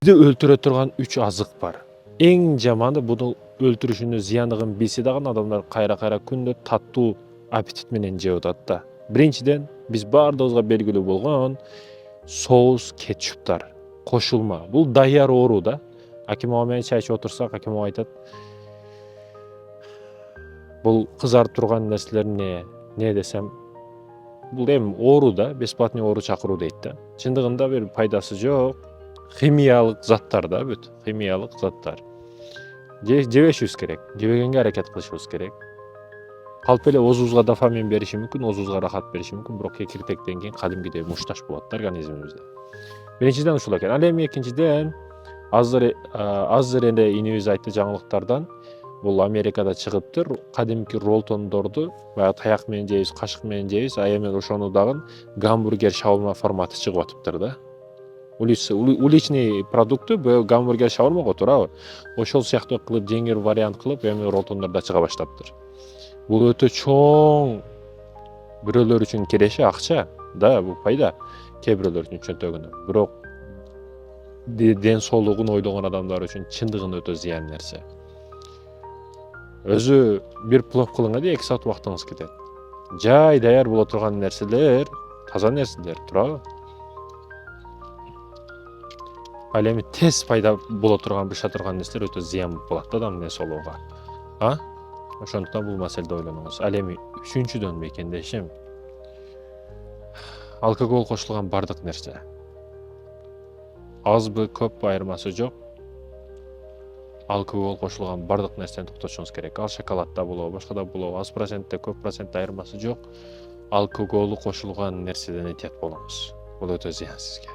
Bizde өлтүрө турган 3 азык бар. Эң жаманы буну өлтүрүшүнүн зыяндыгын билсе дагы адамдар кайра күндө таттуу аппетит менен жеп атат да. Биринчиден, биз баардыгыбызга белгилүү болгон соус, кетчуптар кошулма. Бул даяр оору да. Аким ага менен чай ичип отурсак, Аким ага айтат, бул кызарып турган нерселер не десем, бул эми оору да, бесплатный оору чакыруу дейт да. Чындыгында бир пайдасы жок. Химиялык заттар да бүт, химиялык заттар. Жебешибиз керек, жебегенге аракет кылышыбыз керек. Калп эле оозубузга дофамин бериши мүмкүн, оозубузга рахат бериши мүмкүн, бирок кекиртектен кийин кадимгидей мушташ болот да организмибизде. Биринчиден ушул экен. Ал эми экинчиден, азыр эле инибиз айтты жаңылыктардан, бул Америкада чыгыптыр, кадимки роллтондорду баягы таяк менен жейбиз, кашык менен жейбиз, а эми ошону дагы гамбургер, шаурма форматы чыгып атыптыр да. Уличный продукты гамбургер, шаурмага турабы? Ошол сыяктуу кылып жеңил вариант кылып эми роллтондордо чыга баштаптыр. Бул өтө чоң, бирөөлөр үчүн киреши акча, да, бул пайда. Кээ бирөөлөр үчүн чөнтөгүнө. Бирок ден соолугун ойлогон адамдар үчүн чындыгында өтө зыян нерсе. Өзү бир плов кылыңа 2 саат убактыңыз кетет. Жай даяр боло турган нерселер, таза нерселер, туурабы? Ал эми тез пайда боло турган, быша турган нерселер өтө зыян болот да адамдын ден соолугуна. Ошондуктан бул маселеде ойлонуңуз. Ал эми үчүнчүдөн мекендешим, алкогол кошулган бардык нерсе. Азбы, көппү айырмасы жок. Алкогол кошулган бардык нерсени токтотушуңуз керек. Ал шоколадда болобу, башка да болобу, аз процентте, көп процентте айырмасы жок. Алкоголу кошулган нерседен этият болуңуз. Бул өтө зыян сизге.